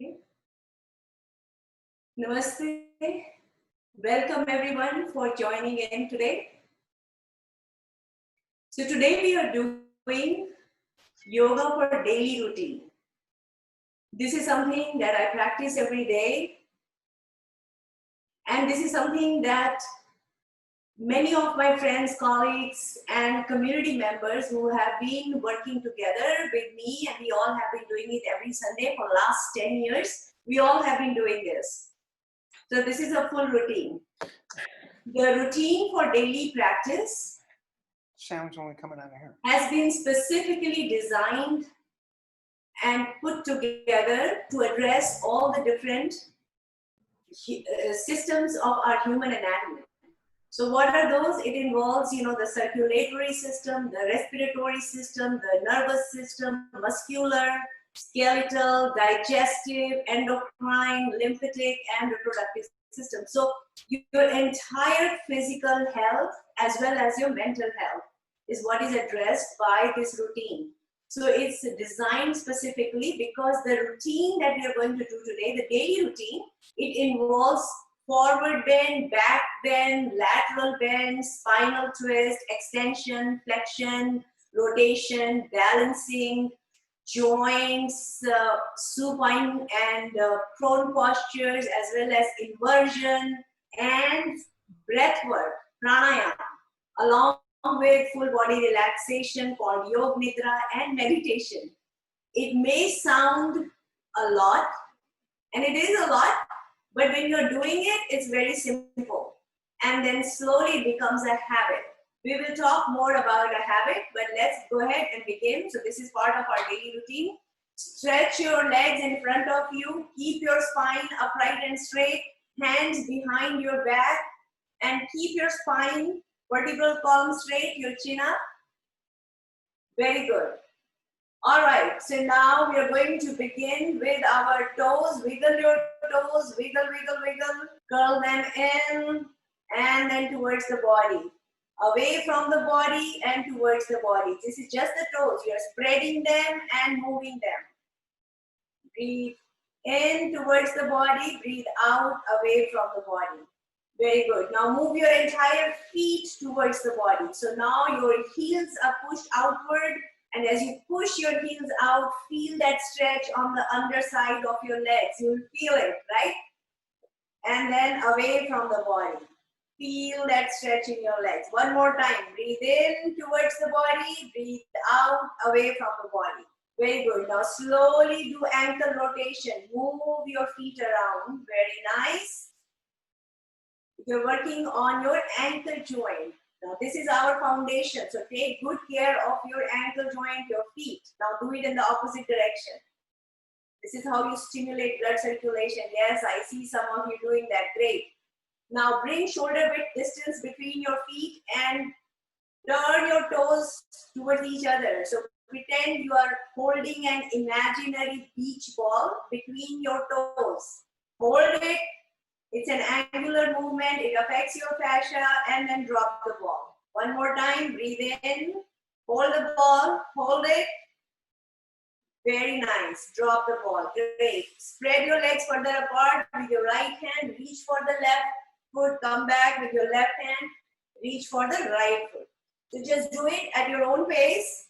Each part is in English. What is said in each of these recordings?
Okay. Namaste. Welcome everyone for joining in today. So today we are doing yoga for daily routine. This is something that I practice every day, and this is something that many of my friends, colleagues, and community members who have been working together with me, and we all have been doing it every Sunday for the last 10 years. We all have been doing this. So this is a full routine. The routine for daily practice sound's only coming out of here. Has been specifically designed and put together to address all the different systems of our human anatomy. So what are those? It involves, the circulatory system, the respiratory system, the nervous system, muscular, skeletal, digestive, endocrine, lymphatic, and reproductive system. So your entire physical health as well as your mental health is what is addressed by this routine. So it's designed specifically because the routine that we are going to do today, the daily routine, it involves forward bend, back bend, lateral bend, spinal twist, extension, flexion, rotation, balancing, joints, supine and prone postures, as well as inversion and breath work, pranayama, along with full body relaxation called Yog Nidra and meditation. It may sound a lot, and it is a lot, but when you're doing it, it's very simple. And then slowly it becomes a habit. We will talk more about a habit, but let's go ahead and begin. So this is part of our daily routine. Stretch your legs in front of you. Keep your spine upright and straight. Hands behind your back. And keep your spine, vertebral column straight, your chin up. Very good. All right, so now we are going to begin with our toes. Wiggle your toes, wiggle, wiggle, wiggle. Curl them in and then towards the body. Away from the body and towards the body. This is just the toes. You are spreading them and moving them. Breathe in towards the body. Breathe out away from the body. Very good. Now move your entire feet towards the body. So now your heels are pushed outward. And as you push your heels out, feel that stretch on the underside of your legs. You'll feel it, right? And then away from the body. Feel that stretch in your legs. One more time. Breathe in towards the body. Breathe out away from the body. Very good. Now slowly do ankle rotation. Move your feet around. Very nice. You're working on your ankle joint. Now this is our foundation. So take good care of your ankle joint, your feet. Now do it in the opposite direction. This is how you stimulate blood circulation. Yes, I see some of you doing that. Great. Now bring shoulder width distance between your feet and turn your toes towards each other. So pretend you are holding an imaginary beach ball between your toes. Hold it. It's an angular movement. It affects your fascia, and then drop the ball. One more time. Breathe in. Hold the ball. Hold it. Very nice. Drop the ball. Great. Spread your legs further apart with your right hand. Reach for the left foot. Come back with your left hand. Reach for the right foot. So just do it at your own pace.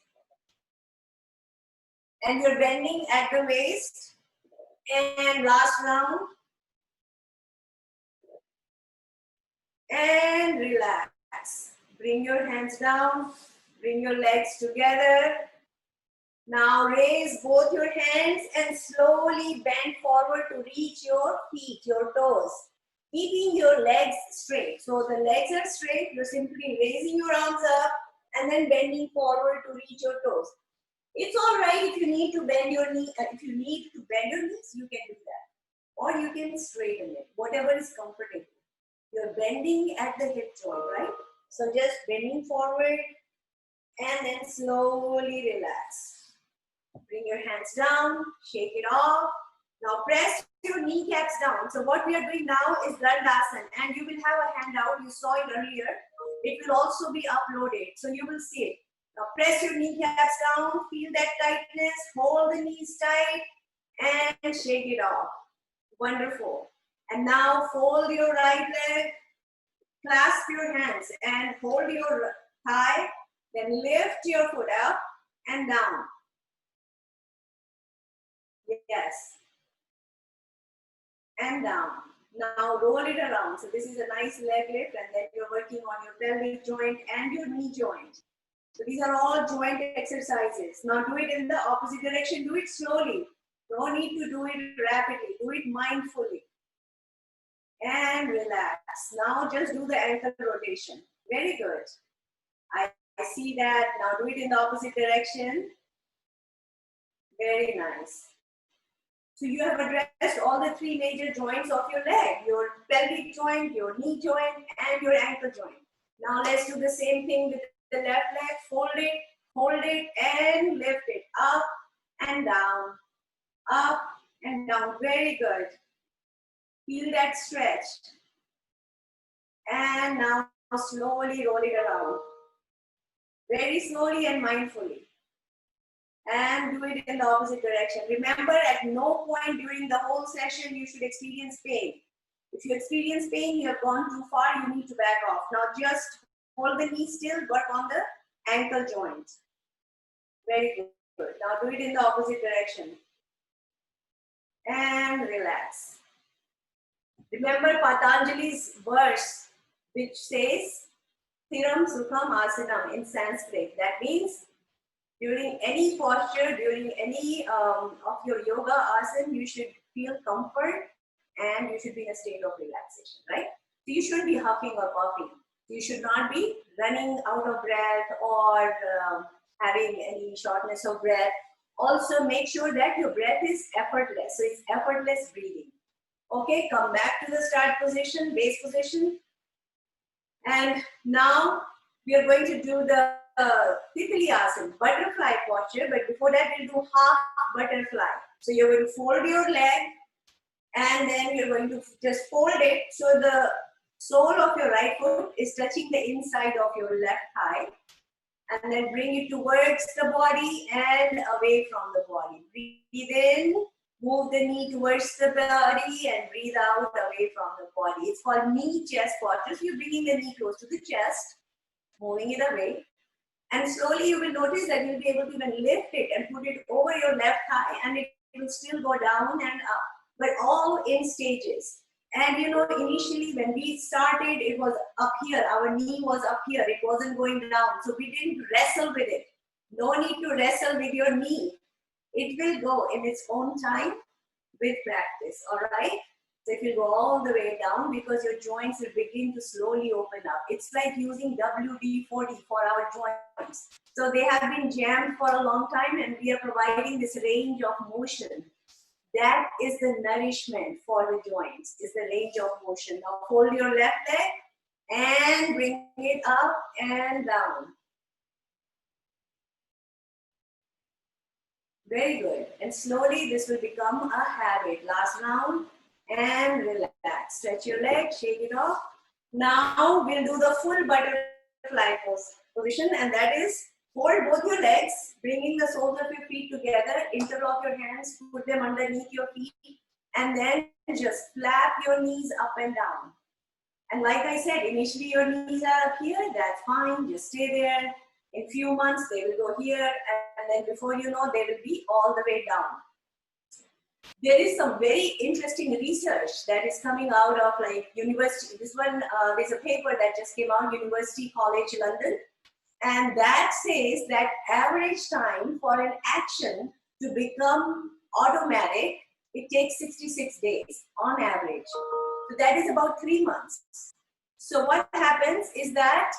And you're bending at the waist. And last round. And relax. Bring your hands down. Bring your legs together. Now raise both your hands and slowly bend forward to reach your feet, your toes. Keeping your legs straight. So the legs are straight. You're simply raising your arms up and then bending forward to reach your toes. It's all right if you need to bend your knee. If you need to bend your knees, you can do that. Or you can straighten it. Whatever is comfortable. You're bending at the hip joint, right? So just bending forward and then slowly relax. Bring your hands down, shake it off. Now press your kneecaps down. So what we are doing now is Dandasana, and you will have a handout. You saw it earlier. It will also be uploaded, so you will see it. Now press your kneecaps down, feel that tightness, hold the knees tight, and shake it off. Wonderful. And now fold your right leg, clasp your hands and hold your thigh, then lift your foot up and down. Yes. And down. Now roll it around. So this is a nice leg lift, and then you're working on your pelvic joint and your knee joint. So these are all joint exercises. Now do it in the opposite direction. Do it slowly. No need to do it rapidly. Do it mindfully. And relax. Now just do the ankle rotation. Very good. I see that. Now do it in the opposite direction. Very nice. So you have addressed all the three major joints of your leg, your pelvic joint, your knee joint, and your ankle joint. Now let's do the same thing with the left leg. Fold it, hold it, and lift it up and down, up and down. Very good. Feel that stretch. And now slowly roll it around. Very slowly and mindfully. And do it in the opposite direction. Remember, at no point during the whole session you should experience pain. If you experience pain, you have gone too far, you need to back off. Now just hold the knee still, work on the ankle joint. Very good. Now do it in the opposite direction. And relax. Remember Patanjali's verse, which says, Thiram Sukham Asanam in Sanskrit. That means during any posture, during any of your yoga asana, you should feel comfort and you should be in a state of relaxation, right? So you shouldn't be huffing or puffing. You should not be running out of breath or having any shortness of breath. Also, make sure that your breath is effortless. So it's effortless breathing. Okay, come back to the start position, base position. And now we are going to do the Titli Asana, butterfly posture, but before that we'll do half butterfly. So you're going to fold your leg and then you're going to just fold it so the sole of your right foot is touching the inside of your left thigh, and then bring it towards the body and away from the body. Breathe in, move the knee towards the body and breathe out away from the body. It's called knee chest posture. So you're bringing the knee close to the chest, moving it away. And slowly you will notice that you'll be able to even lift it and put it over your left thigh, and it will still go down and up, but all in stages. And you know, initially when we started, it was up here, our knee was up here, it wasn't going down. So we didn't wrestle with it. No need to wrestle with your knee. It will go in its own time with practice, all right? So it will go all the way down because your joints will begin to slowly open up. It's like using WD-40 for our joints. So they have been jammed for a long time and we are providing this range of motion. That is the nourishment for the joints, is the range of motion. Now hold your left leg and bring it up and down. Very good. And slowly this will become a habit. Last round. And relax. Stretch your leg, shake it off. Now we'll do the full butterfly position, and that is fold both your legs, bringing the soles of your feet together, interlock your hands, put them underneath your feet, and then just flap your knees up and down. And like I said, initially your knees are up here, that's fine, just stay there. In few months they will go here, and then before you know, they will be all the way down. There is some very interesting research that is coming out of like university. This one, there's a paper that just came out, University College London, and that says that average time for an action to become automatic, it takes 66 days on average. So that is about 3 months. So what happens is that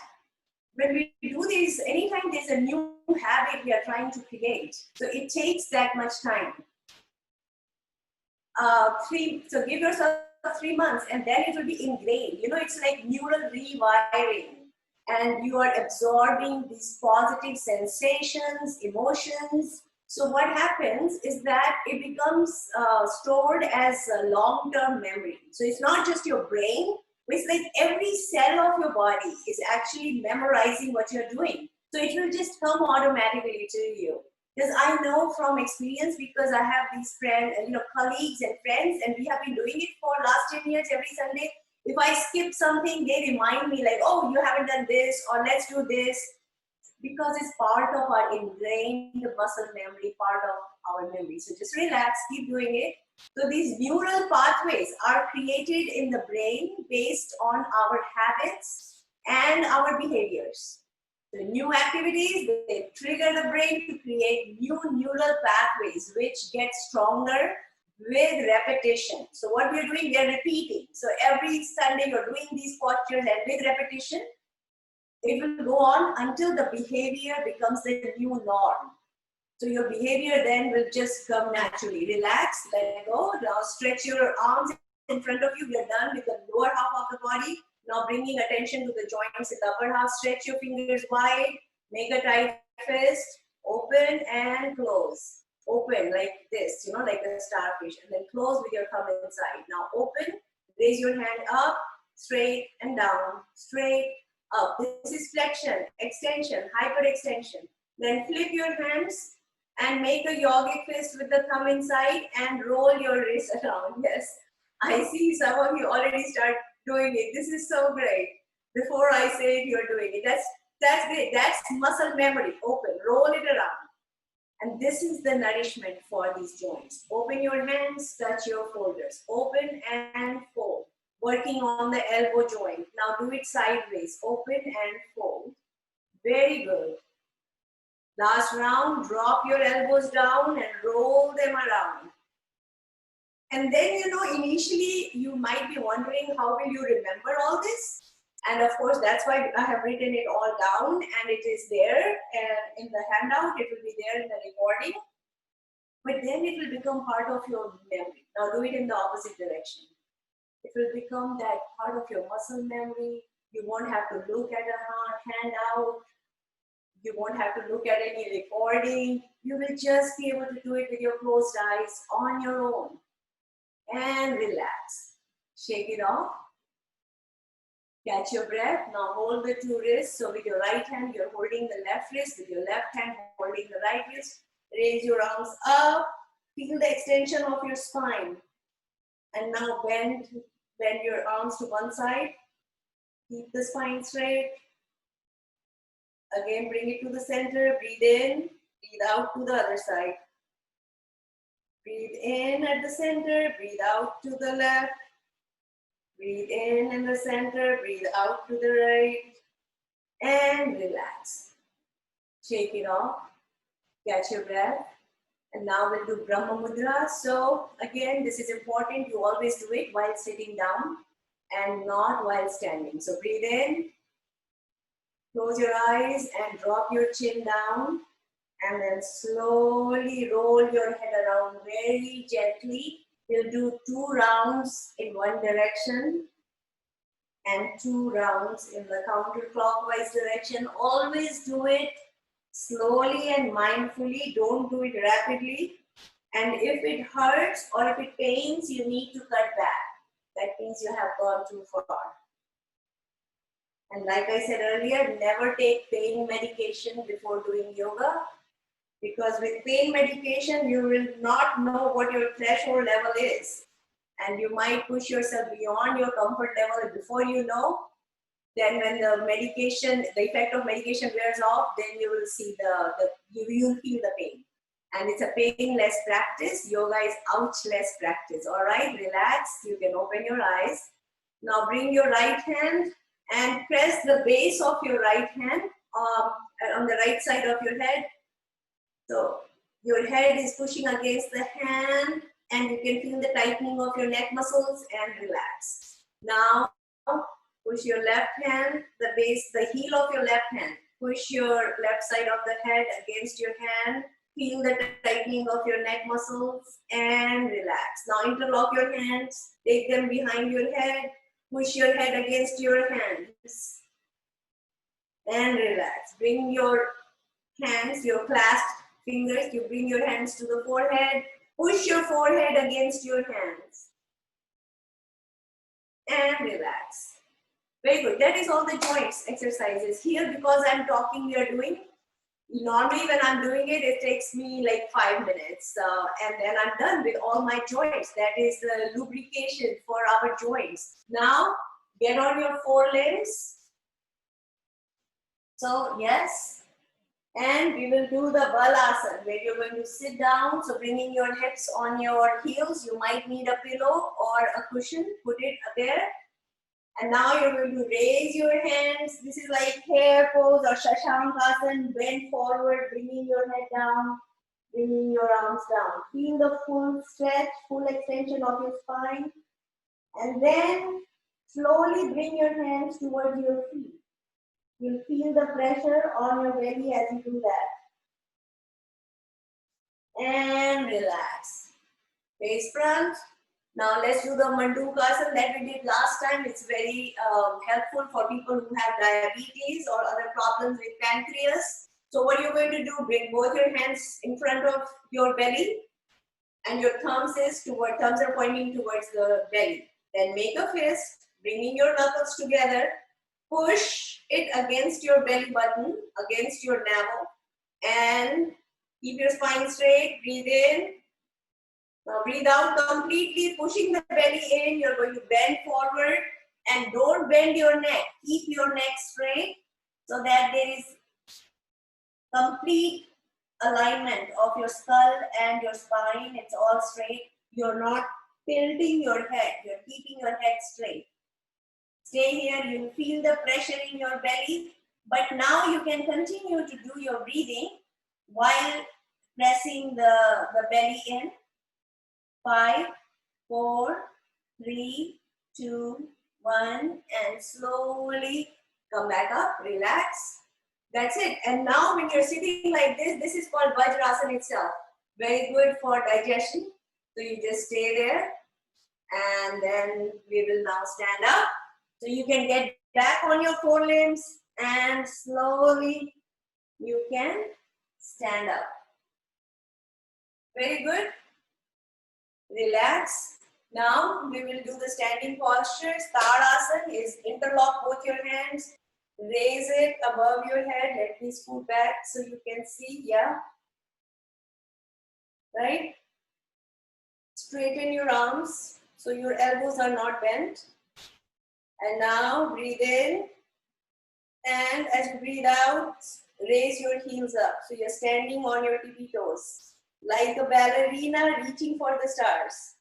when we do this, anytime there's a new habit we are trying to create, so it takes that much time. So give yourself 3 months and then it will be ingrained. You know, it's like neural rewiring, and you are absorbing these positive sensations, emotions. So what happens is that it becomes stored as a long-term memory. So it's not just your brain, it's like every cell of your body is actually memorizing what you're doing. So it will just come automatically to you. Because I know from experience, because I have these friends, colleagues and friends, and we have been doing it for last 10 years every Sunday. If I skip something, they remind me like, oh, you haven't done this, or let's do this, because it's part of our ingrained muscle memory, part of our memory. So just relax, keep doing it. So these neural pathways are created in the brain based on our habits and our behaviors. The new activities, they trigger the brain to create new neural pathways, which get stronger with repetition. So what we're doing, we are repeating. So every Sunday you're doing these postures, and with repetition, it will go on until the behavior becomes the new norm. So your behavior then will just come naturally. Relax, let go. Now stretch your arms in front of you. We are done with the lower half of the body. Now bringing attention to the joints in the upper half. Stretch your fingers wide. Make a tight fist. Open and close. Open like this, like a starfish. And then close with your thumb inside. Now open. Raise your hand up. Straight and down. Straight up. This is flexion, extension, hyperextension. Then flip your hands and make a yogic fist with the thumb inside and roll your wrist around. Yes, I see some of you already start doing it. This is so great. Before I say it, you're doing it. That's great. That's muscle memory. Open, roll it around. And this is the nourishment for these joints. Open your hands, touch your shoulders. Open and fold. Working on the elbow joint. Now do it sideways. Open and fold. Very good. Last round, drop your elbows down and roll them around. And then, initially you might be wondering, how will you remember all this? And of course, that's why I have written it all down, and it is there and in the handout, it will be there in the recording. But then it will become part of your memory. Now do it in the opposite direction. It will become that part of your muscle memory. You won't have to look at a handout. You won't have to look at any recording. You will just be able to do it with your closed eyes on your own. And relax. Shake it off. Catch your breath. Now hold the two wrists. So with your right hand, you're holding the left wrist. With your left hand, holding the right wrist. Raise your arms up. Feel the extension of your spine. And now bend your arms to one side. Keep the spine straight. Again, bring it to the center. Breathe in. Breathe out to the other side. Breathe in at the center. Breathe out to the left. Breathe in the center. Breathe out to the right. And relax. Shake it off. Catch your breath. And now we'll do Brahma Mudra. So again, this is important. You always do it while sitting down and not while standing. So breathe in. Close your eyes and drop your chin down, and then slowly roll your head around very gently. We'll do 2 rounds in one direction and 2 rounds in the counterclockwise direction. Always do it slowly and mindfully. Don't do it rapidly. And if it hurts or if it pains, you need to cut back. That means you have gone too far. And like I said earlier, never take pain medication before doing yoga, because with pain medication, you will not know what your threshold level is. And you might push yourself beyond your comfort level, and before you know, then when the effect of medication wears off, then you will see you'll feel the pain. And it's a painless practice. Yoga is ouchless practice. All right, relax. You can open your eyes. Now bring your right hand and press the base of your right hand on the right side of your head. So your head is pushing against the hand, and you can feel the tightening of your neck muscles, and relax. Now push your left hand, the heel of your left hand. Push your left side of the head against your hand. Feel the tightening of your neck muscles and relax. Now interlock your hands, take them behind your head. Push your head against your hands and relax. Bring your hands, your clasped fingers, you bring your hands to the forehead. Push your forehead against your hands and relax. Very good. That is all the joints exercises. Here, because I'm talking, we are doing Normally when I'm doing it, it takes me like 5 minutes, and then I'm done with all my joints. That is the lubrication for our joints. Now, get on your forelimbs. So, yes. And we will do the balasana, where you're going to sit down. So bringing your hips on your heels, you might need a pillow or a cushion, put it there. And now you're going to raise your hands. This is like hair pose or shashankasana, bend forward, bringing your head down, bringing your arms down. Feel the full stretch, full extension of your spine. And then slowly bring your hands towards your feet. You'll feel the pressure on your belly as you do that. And relax. Face front. Now let's do the Mandukasana that we did last time. It's very helpful for people who have diabetes or other problems with pancreas. So what you're going to do, bring both your hands in front of your belly and your thumbs are pointing towards the belly. Then make a fist, bringing your knuckles together, push it against your belly button, against your navel, and keep your spine straight. Breathe in. Now breathe out completely, pushing the belly in. You're going to bend forward and don't bend your neck. Keep your neck straight so that there is complete alignment of your skull and your spine. It's all straight. You're not tilting your head. You're keeping your head straight. Stay here. You feel the pressure in your belly. But now you can continue to do your breathing while pressing the belly in. 5, 4, 3, 2, 1, and slowly come back up, relax. That's it. And now when you're sitting like this is called Vajrasana itself. Very good for digestion. So you just stay there and then we will now stand up. So you can get back on your forelimbs and slowly you can stand up. Very good. Relax. Now we will do the standing postures. Tadasana is interlock both your hands. Raise it above your head. Let me scoot back so you can see. Yeah. Right? Straighten your arms so your elbows are not bent. And now breathe in. And as you breathe out, raise your heels up. So you're standing on your tippy toes. Like a ballerina reaching for the stars.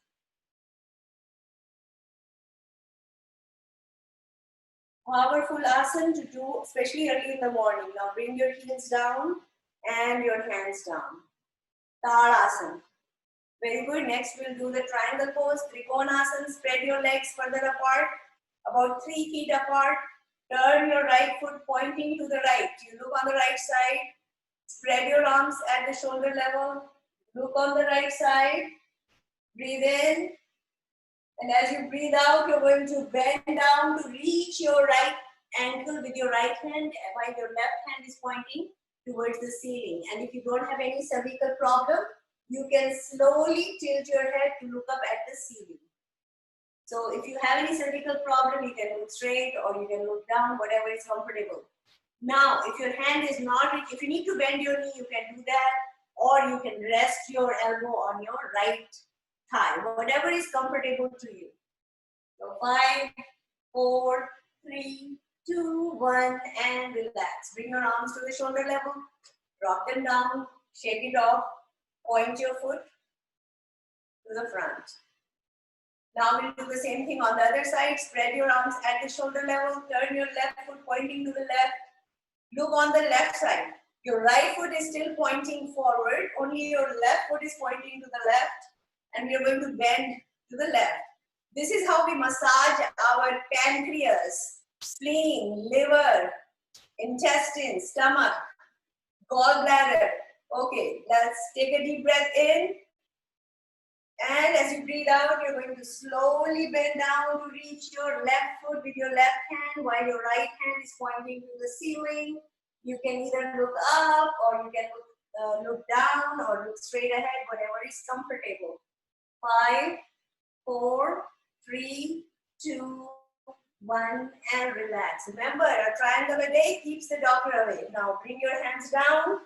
Powerful asana to do, especially early in the morning. Now bring your heels down and your hands down. Tadasana. Very good. Next we'll do the triangle pose. Trikonasana. Spread your legs further apart, about 3 feet apart. Turn your right foot pointing to the right. You look on the right side. Spread your arms at the shoulder level. Look on the right side. Breathe in. And as you breathe out, you're going to bend down to reach your right ankle with your right hand while your left hand is pointing towards the ceiling. And if you don't have any cervical problem, you can slowly tilt your head to look up at the ceiling. So if you have any cervical problem, you can look straight or you can look down, whatever is comfortable. Now, if your hand is not, if you need to bend your knee, you can do that, or you can rest your elbow on your right thigh, whatever is comfortable to you. So 5, 4, 3, 2, 1, and relax. Bring your arms to the shoulder level, drop them down, shake it off, point your foot to the front. Now we'll do the same thing on the other side. Spread your arms at the shoulder level, turn your left foot pointing to the left. Look on the left side. Your right foot is still pointing forward, only your left foot is pointing to the left, and you're going to bend to the left. This is how we massage our pancreas, spleen, liver, intestine, stomach, gallbladder. Okay, let's take a deep breath in. And as you breathe out, you're going to slowly bend down to reach your left foot with your left hand while your right hand is pointing to the ceiling. You can either look up or you can look down or look straight ahead, whatever is comfortable. 5, 4, 3, 2, 1, and relax. Remember, a triangle a day keeps the doctor away. Now bring your hands down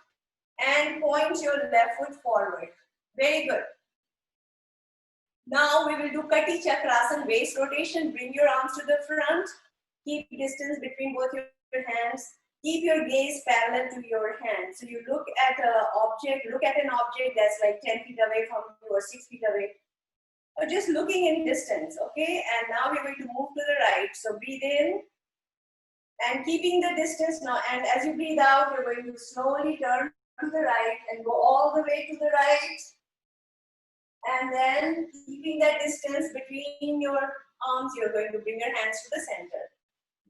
and point your left foot forward. Very good. Now we will do Kati Chakrasana, waist rotation. Bring your arms to the front. Keep distance between both your hands. Keep your gaze parallel to your hands. So you look at an object that's like 10 feet away from you or 6 feet away. Or just looking in distance, okay? And now we're going to move to the right. So breathe in and keeping the distance now. And as you breathe out, you're going to slowly turn to the right and go all the way to the right. And then keeping that distance between your arms, you're going to bring your hands to the center.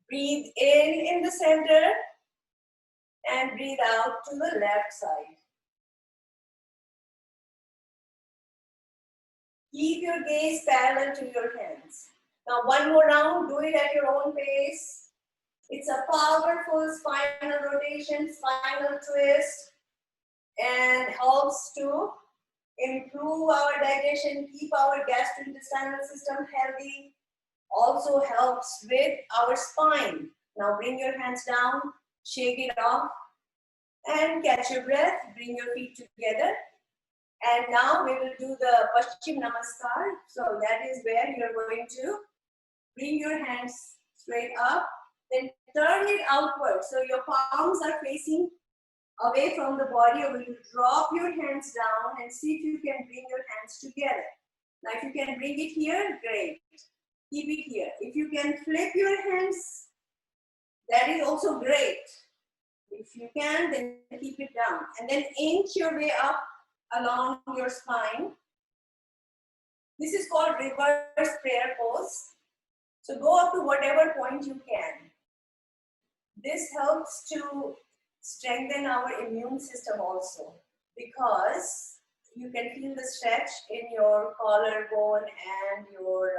Breathe in the center and breathe out to the left side. Keep your gaze parallel to your hands. Now one more round, do it at your own pace. It's a powerful spinal rotation, spinal twist, and helps to improve our digestion, keep our gastrointestinal system healthy, also helps with our spine. Now bring your hands down, shake it off, and catch your breath. Bring your feet together. And now we will do the Paschim Namaskar. So that is where you're going to bring your hands straight up, then turn it outward. So your palms are facing away from the body. You're going to drop your hands down and see if you can bring your hands together. Now if you can bring it here, great. Keep it here. If you can flip your hands, that is also great. If you can, then keep it down. And then inch your way up along your spine. This is called reverse prayer pose. So go up to whatever point you can. This helps to strengthen our immune system also, because you can feel the stretch in your collarbone and your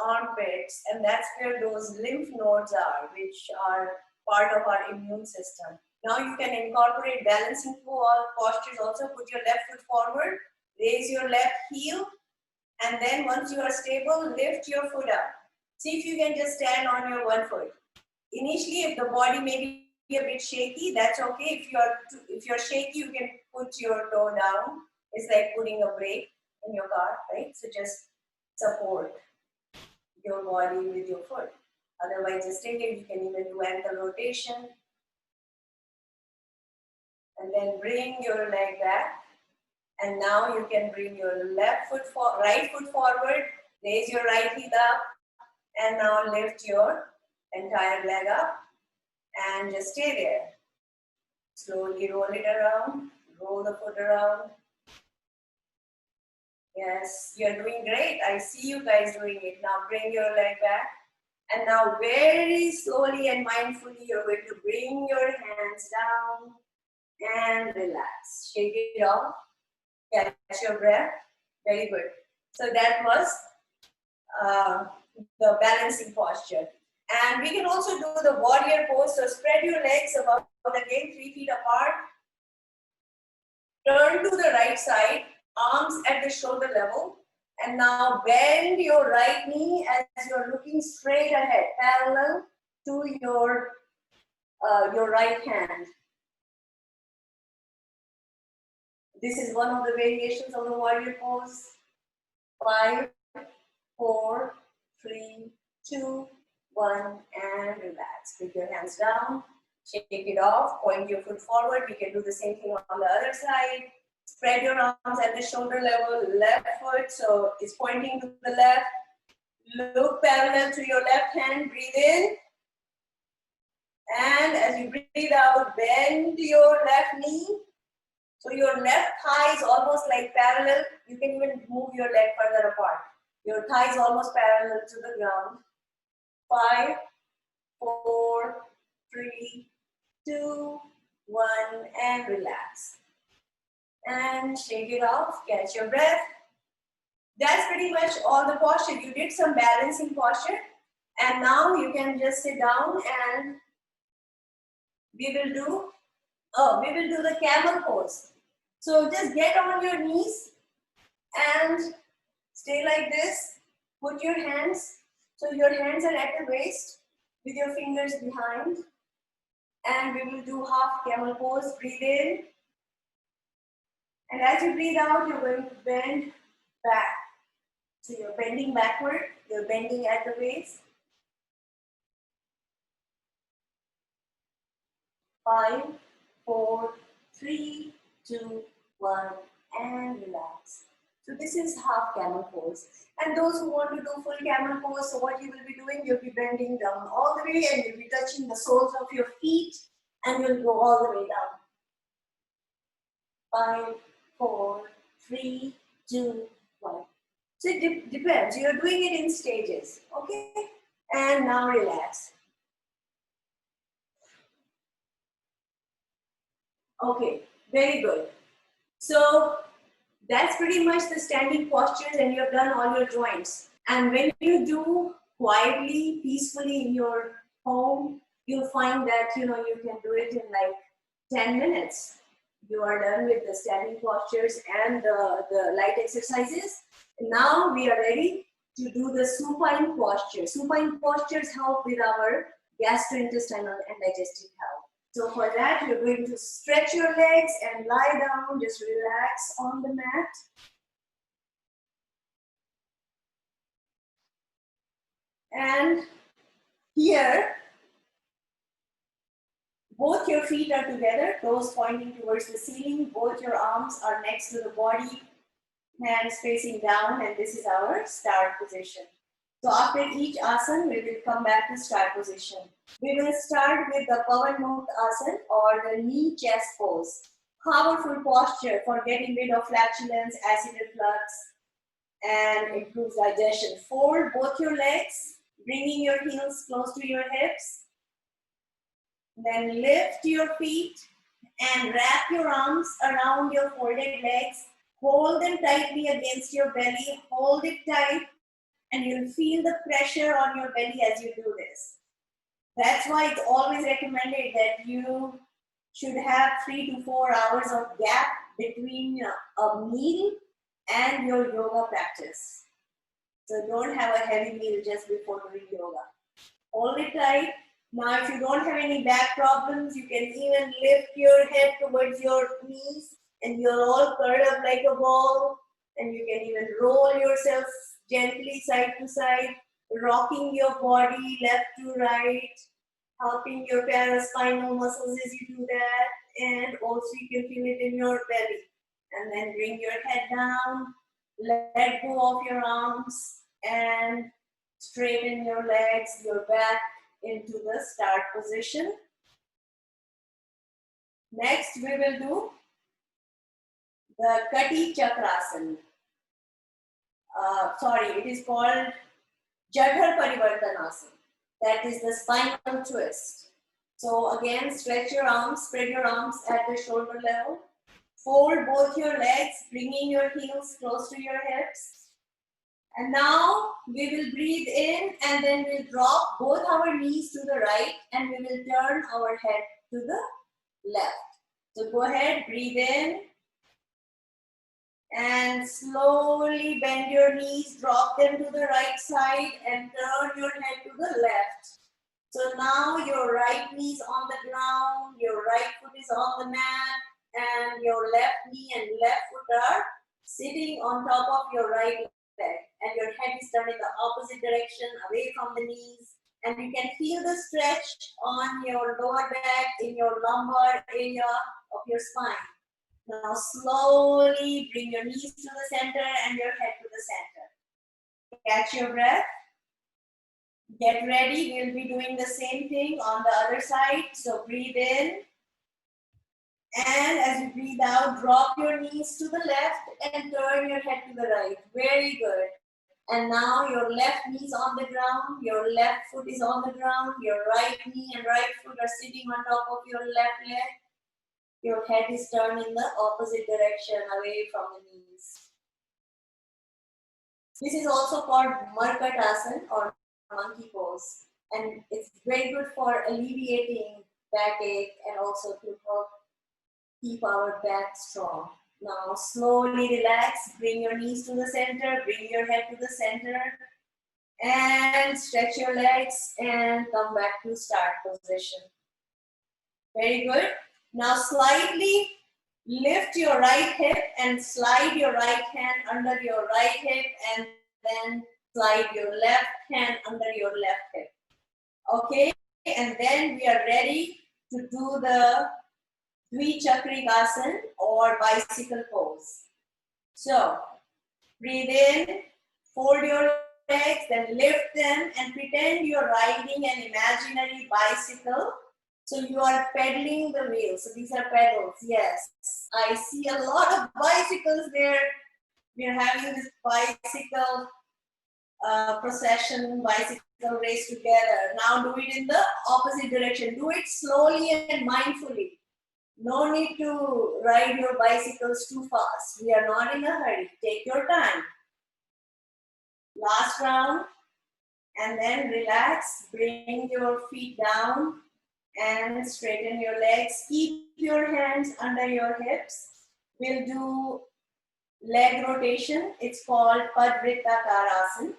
armpits, and that's where those lymph nodes are, which are part of our immune system. Now you can incorporate balancing postures also. Put your left foot forward, raise your left heel, and then once you are stable, lift your foot up. See if you can just stand on your one foot. Initially, if the body may be a bit shaky, that's okay. If you're shaky, you can put your toe down. It's like putting a brake in your car, right? So just support your body with your foot. Otherwise, just take it. You can even do ankle rotation. And then bring your leg back. And now you can bring your right foot forward, raise your right heel up, and now lift your entire leg up and just stay there. Slowly roll it around, roll the foot around. Yes, you're doing great. I see you guys doing it. Now bring your leg back. And now very slowly and mindfully, you're going to bring your hands down and relax. Shake it off. Catch your breath. Very good. So that was the balancing posture. And we can also do the warrior pose. So spread your legs about again 3 feet apart. Turn to the right side, arms at the shoulder level. And now bend your right knee as you're looking straight ahead, parallel to your right hand. This is one of the variations of the warrior pose. 5, 4, 3, 2, 1, and relax. Put your hands down, shake it off, point your foot forward. We can do the same thing on the other side. Spread your arms at the shoulder level, left foot, so it's pointing to the left. Look parallel to your left hand, breathe in. And as you breathe out, bend your left knee. So your left thigh is almost like parallel. You can even move your leg further apart. Your thigh is almost parallel to the ground. 5, 4, 3, 2, 1, and relax. And shake it off, catch your breath. That's pretty much all the posture. You did some balancing posture. And now you can just sit down and we will do the camel pose. So just get on your knees and stay like this. Put your hands, so your hands are at the waist with your fingers behind. And we will do half camel pose. Breathe in And as you breathe out, you're going to bend back. So you're bending backward, you're bending at the waist. 5, 4, 3, 2, 1, and relax. So this is half camel pose. And those who want to do full camel pose, so what you will be doing, you'll be bending down all the way and you'll be touching the soles of your feet and you'll go all the way down. 5, 4, 3, 2, 1. So it depends. You're doing it in stages. Okay? And now relax. Okay, very good. So that's pretty much the standing postures and you have done all your joints. And when you do quietly, peacefully in your home, you'll find that you can do it in like 10 minutes. You are done with the standing postures and the light exercises. Now we are ready to do the supine postures. Supine postures help with our gastrointestinal and digestive health. So for that, you're going to stretch your legs and lie down, just relax on the mat. And here, both your feet are together, toes pointing towards the ceiling, both your arms are next to the body, hands facing down, and this is our start position. So after each asana, we will come back to start position. We will start with the Pavan Mukta Asana or the knee chest pose. Powerful posture for getting rid of flatulence, acid reflux, and improves digestion. Fold both your legs, bringing your heels close to your hips. Then lift your feet and wrap your arms around your folded legs. Hold them tightly against your belly. Hold it tight. And you'll feel the pressure on your belly as you do this. That's why it's always recommended that you should have 3 to 4 hours of gap between a meal and your yoga practice. So don't have a heavy meal just before doing yoga. Hold it tight. Now if you don't have any back problems, you can even lift your head towards your knees and you're all curled up like a ball. And you can even roll yourself gently side to side, rocking your body left to right, helping your paraspinal muscles as you do that, and also you can feel it in your belly. And then bring your head down, let go of your arms, and straighten your legs, your back into the start position. Next, we will do the Kati Chakrasana. It is called Jadhar Parivartanasana. That is the spinal twist. So again, stretch your arms, spread your arms at the shoulder level. Fold both your legs, bringing your heels close to your hips. And now we will breathe in and then we'll drop both our knees to the right and we will turn our head to the left. So go ahead, breathe in. And slowly bend your knees, drop them to the right side and turn your head to the left. So now your right knee is on the ground, your right foot is on the mat, and your left knee and left foot are sitting on top of your right leg. And your head is turned in the opposite direction, away from the knees. And you can feel the stretch on your lower back, in your lumbar area of your spine. Now slowly bring your knees to the center and your head to the center. Catch your breath. Get ready. We'll be doing the same thing on the other side. So breathe in. And as you breathe out, drop your knees to the left and turn your head to the right. Very good. And now your left knee is on the ground. Your left foot is on the ground. Your right knee and right foot are sitting on top of your left leg. Your head is turned in the opposite direction, away from the knees. This is also called Markatasana or monkey pose. And it's very good for alleviating backache and also to help keep our back strong. Now slowly relax, bring your knees to the center, bring your head to the center, and stretch your legs and come back to start position. Very good. Now slightly lift your right hip and slide your right hand under your right hip, and then slide your left hand under your left hip. Okay, and then we are ready to do the Dvichakri Asan or bicycle pose. So breathe in, fold your legs, then lift them and pretend you're riding an imaginary bicycle. So you are pedaling the wheels. So these are pedals. Yes, I see a lot of bicycles there. We are having this bicycle procession, bicycle race together. Now do it in the opposite direction. Do it slowly and mindfully. No need to ride your bicycles too fast. We are not in a hurry. Take your time. Last round, and then relax. Bring your feet down and straighten your legs. Keep your hands under your hips. We'll do leg rotation. It's called Padvrittakarasana.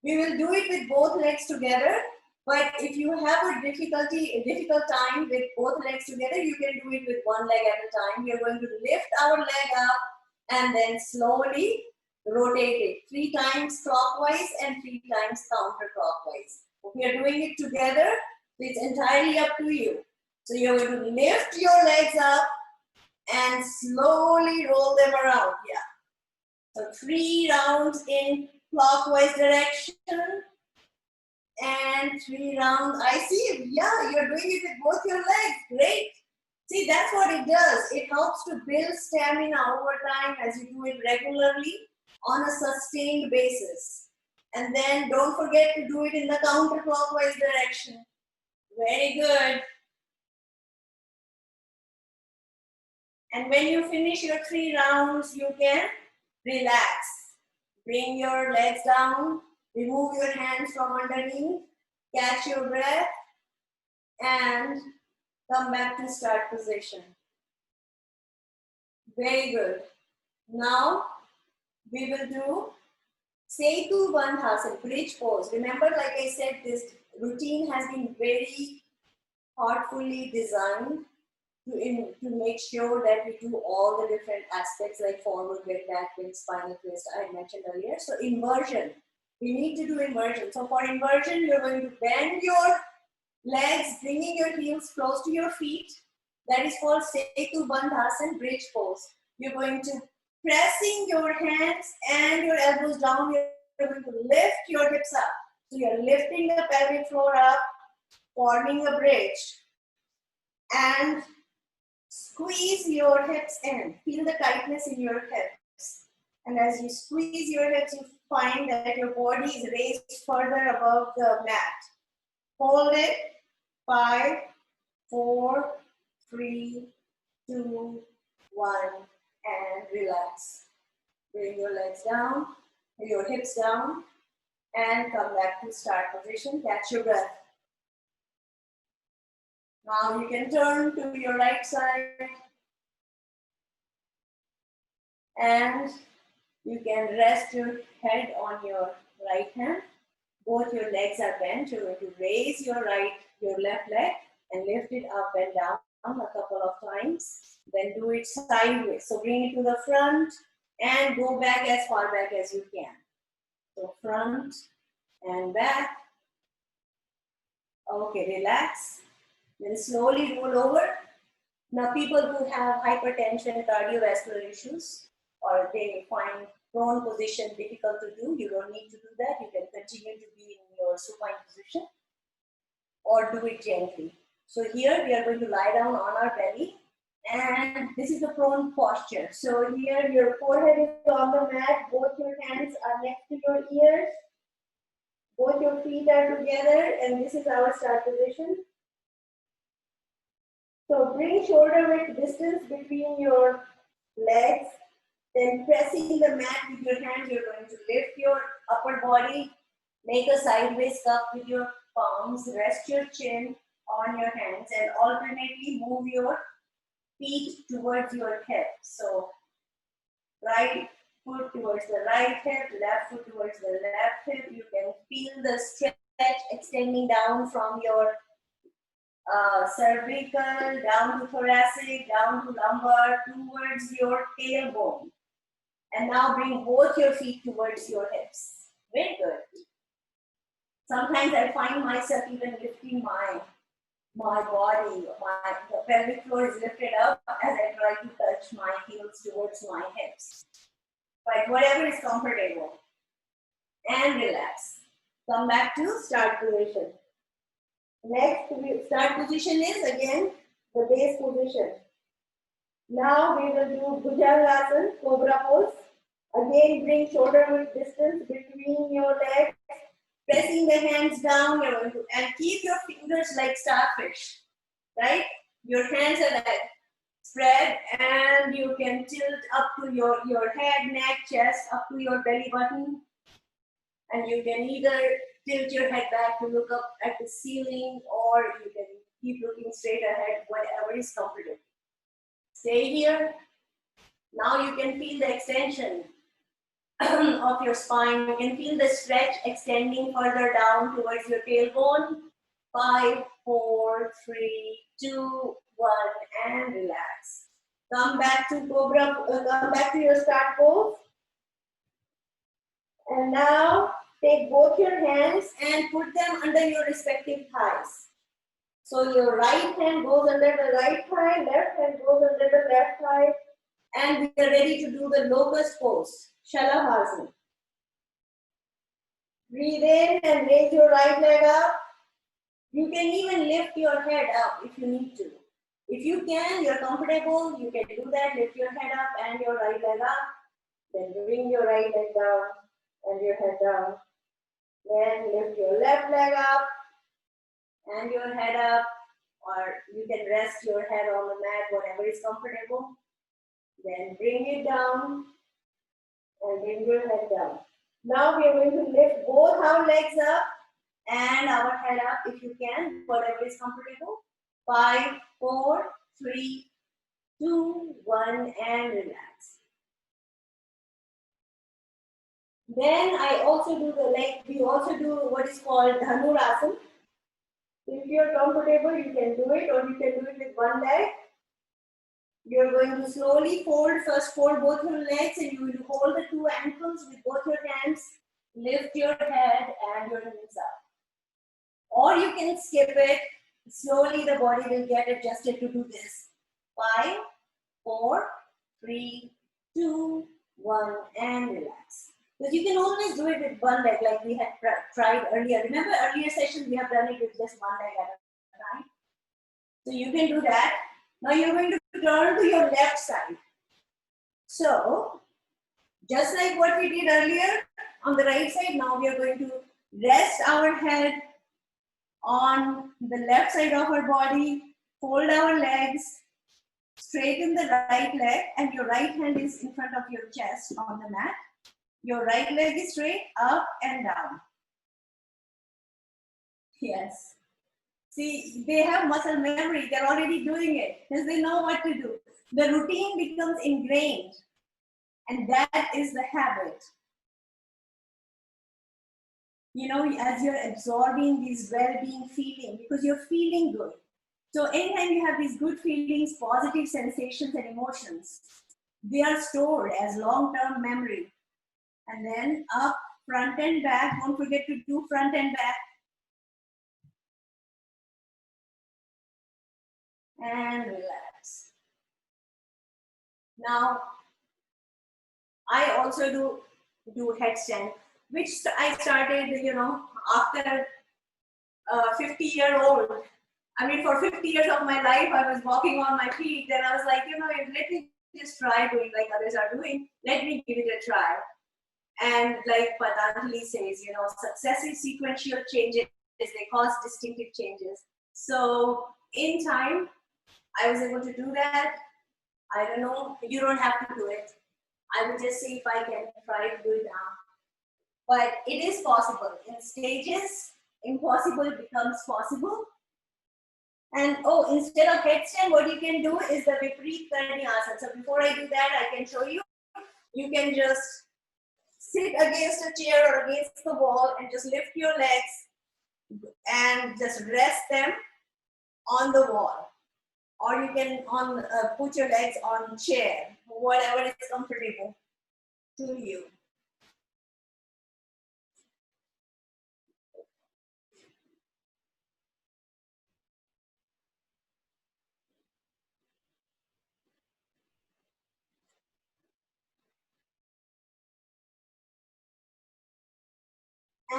We will do it with both legs together. But if you have a difficult time with both legs together, you can do it with one leg at a time. We are going to lift our leg up and then slowly rotate it 3 times clockwise and 3 times counterclockwise. If we are doing it together, it's entirely up to you. So you're going to lift your legs up and slowly roll them around. Yeah. So 3 rounds in clockwise direction. And 3 rounds. I see, yeah, you're doing it with both your legs. Great. See, that's what it does. It helps to build stamina over time as you do it regularly on a sustained basis. And then don't forget to do it in the counterclockwise direction. Very good. And when you finish your 3 rounds, you can relax. Bring your legs down. Remove your hands from underneath. Catch your breath. And come back to start position. Very good. Now we will do Setu Bandhasan, bridge pose. Remember, like I said, this routine has been very thoughtfully designed to make sure that we do all the different aspects like forward bend, back bend, spinal twist I mentioned earlier. So inversion, we need to do inversion. So for inversion, you're going to bend your legs, bringing your heels close to your feet. That is called Setu Bandhasan, bridge pose. You're going to pressing your hands and your elbows down. You're going to lift your hips up. So you're lifting the pelvic floor up, forming a bridge. And squeeze your hips in. Feel the tightness in your hips. And as you squeeze your hips, you find that your body is raised further above the mat. Hold it. 5, 4, 3, 2, 1, and relax. Bring your legs down, your hips down, and come back to start position. Catch your breath. Now you can turn to your right side and you can rest your head on your right hand. Both your legs are bent. You're going to raise your left leg and lift it up and down a couple of times. Then do it sideways. So bring it to the front and go back as far back as you can. So front and back. Okay, relax. Then slowly roll over. Now people who have hypertension, cardiovascular issues, or they find prone position difficult to do, you don't need to do that. You can continue to be in your supine position or do it gently. So here we are going to lie down on our belly and this is the prone posture. So here your forehead is on the mat, both your hands are next to your ears, both your feet are together and this is our start position. So bring shoulder width distance between your legs. Then pressing the mat with your hands, you're going to lift your upper body, make a sideways cup with your palms, rest your chin on your hands and alternately move your feet towards your hip. So right foot towards the right hip, left foot towards the left hip. You can feel the stretch extending down from your cervical, down to thoracic, down to lumbar, towards your tailbone. And now bring both your feet towards your hips. Very good. Sometimes I find myself even lifting my body, the pelvic floor is lifted up as I try to touch my heels towards my hips. But whatever is comfortable. And relax. Come back to start position. Next start position is again the base position. Now we will do Bhujanga Asana, Cobra pose. Again, bring shoulder width distance between your legs. Pressing the hands down, you're going to, and keep your fingers like starfish, right? Your hands are like spread, and you can tilt up to your head, neck, chest, up to your belly button. And you can either tilt your head back to look up at the ceiling, or you can keep looking straight ahead, whatever is comfortable. Stay here. Now you can feel the extension of your spine. You can feel the stretch extending further down towards your tailbone. 5, 4, 3, 2, 1, and relax. Come back to Cobra. Come back to your start pose. And now take both your hands and put them under your respective thighs. So your right hand goes under the right thigh, left hand goes under the left thigh, and we are ready to do the locust pose, Shalabhasana. Breathe in and raise your right leg up. You can even lift your head up if you need to. If you can, you're comfortable, you can do that. Lift your head up and your right leg up. Then bring your right leg down and your head down. Then lift your left leg up and your head up. Or you can rest your head on the mat, whatever is comfortable. Then bring it down and bring your head down. Now we are going to lift both our legs up and our head up if you can, whatever is comfortable. 5, 4, 3, 2, 1, and relax. Then I also do we also do what is called Dhanurasana. If you're comfortable, you can do it, or you can do it with one leg. You're going to slowly first fold both your legs, and you will hold the 2 ankles with both your hands. Lift your head and your knees up. Or you can skip it. Slowly the body will get adjusted to do this. 5, 4, 3, 2, 1, and relax. Because you can always do it with one leg like we had tried earlier. Remember earlier sessions we have done it with just one leg at a time. So you can do that. Now you're going to turn to your left side. So just like what we did earlier on the right side, now we are going to rest our head on the left side of our body, fold our legs, straighten the right leg, and your right hand is in front of your chest on the mat. Your right leg is straight, up and down. Yes. See, they have muscle memory. They're already doing it because they know what to do. The routine becomes ingrained, and that is the habit. You know, as you're absorbing these well-being feelings, because you're feeling good. So anytime you have these good feelings, positive sensations and emotions, they are stored as long-term memory. And then up, front and back. Don't forget to do front and back. And relax. Now, I also do headstand, which I started, you know, after 50-year-old. I mean, for 50 years of my life, I was walking on my feet. Then I was like, you know, let me just try doing like others are doing. Let me give it a try. And like Patanjali says, you know, successive sequential changes, they cause distinctive changes. So in time, I was able to do that. I don't know, you don't have to do it. I will just see if I can try to do it now. But it is possible. In stages, impossible becomes possible. And oh, instead of headstand, what you can do is the Vipreet Karni Asana. So before I do that, I can show you. You can just sit against a chair or against the wall and just lift your legs and just rest them on the wall, or you can put your legs on chair, whatever is comfortable to you.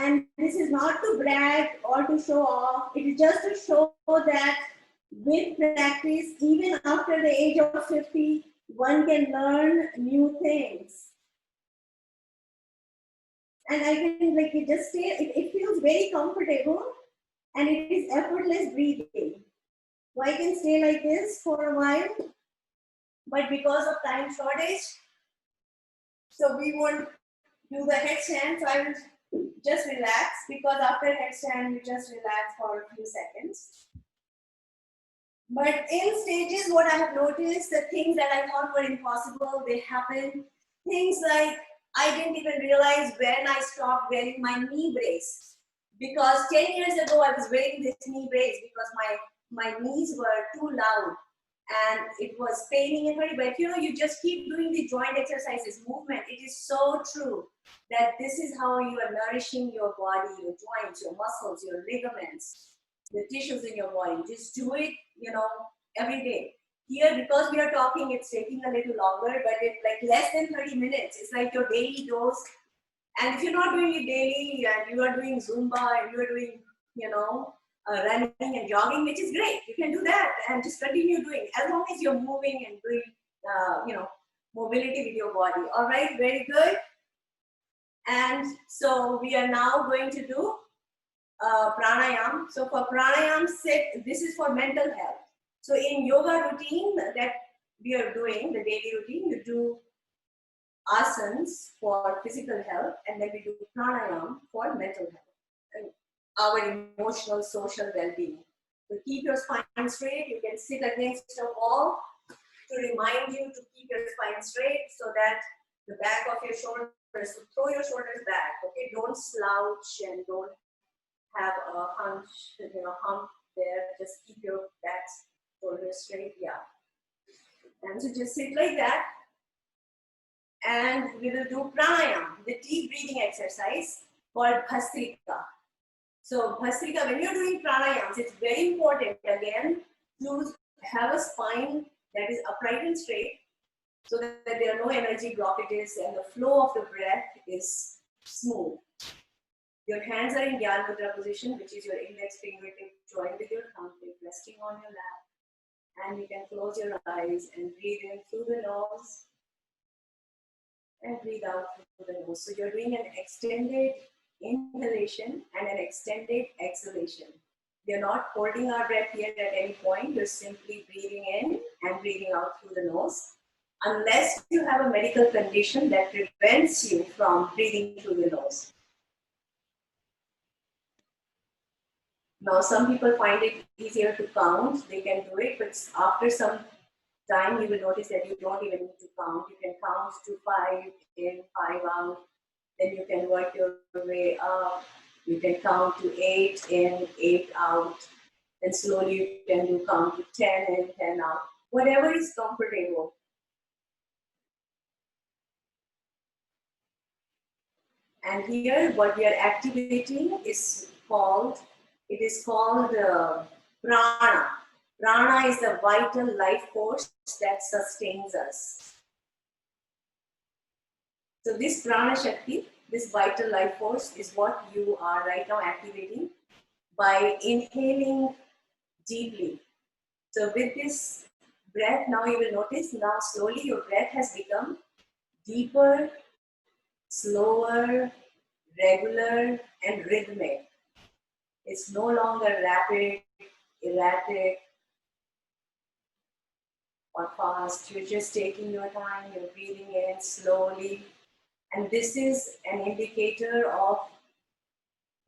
And this is not to brag or to show off. It is just to show that with practice, even after the age of 50, one can learn new things. And I can just stay, it feels very comfortable and it is effortless breathing. So I can stay like this for a while, but because of time shortage, so we won't do the headstand. So I will just relax, because after headstand, you just relax for a few seconds. But in stages, what I have noticed, the things that I thought were impossible, they happen. Things like I didn't even realize when I stopped wearing my knee brace. Because 10 years ago, I was wearing this knee brace because my knees were too loud and it was paining and hurting. But you just keep doing the joint exercises, movement. It is so true that this is how you are nourishing your body, your joints, your muscles, your ligaments, the tissues in your body. Just do it, every day. Here, because we are talking, it's taking a little longer, but it's like less than 30 minutes. It's like your daily dose. And if you're not doing it daily and you are doing Zumba and you are doing, running and jogging, which is great. You can do that and just continue doing, as long as you're moving and doing, mobility with your body. All right, very good. And so we are now going to do pranayam. So for pranayam, this is for mental health. So in yoga routine that we are doing, the daily routine, you do asans for physical health, and then we do pranayam for mental health and our emotional, social well-being. So keep your spine straight. You can sit against a wall to remind you to keep your spine straight, so that the back of your shoulders, so throw your shoulders back, okay? Don't slouch and don't have a hump there. Just keep your back shoulders straight, yeah. And so just sit like that. And we will do pranayam, the deep breathing exercise called bhastrika. So bhastrika, when you're doing pranayams, it's very important again to have a spine that is upright and straight, so that there are no energy blockages and the flow of the breath is smooth. Your hands are in Jnana Mudra position, which is your index fingertip joined with your thumb, resting on your lap. And you can close your eyes and breathe in through the nose and breathe out through the nose. So you're doing an extended inhalation and an extended exhalation. We're not holding our breath here at any point. You're simply breathing in and breathing out through the nose, unless you have a medical condition that prevents you from breathing through the nose. Now, some people find it easier to count. They can do it, but after some time, you will notice that you don't even need to count. You can count to 5 in, 5 out. Then you can work your way up. You can count to 8 in, 8 out. Then slowly you can count to 10 in, 10 out. Whatever is comfortable. And here, what we are activating is called, prana. Prana is the vital life force that sustains us. So this prana shakti, this vital life force, is what you are right now activating by inhaling deeply. So with this breath, now you will notice, now slowly your breath has become deeper, slower, regular, and rhythmic. It's no longer rapid, erratic, or fast. You're just taking your time, you're breathing in slowly. And this is an indicator of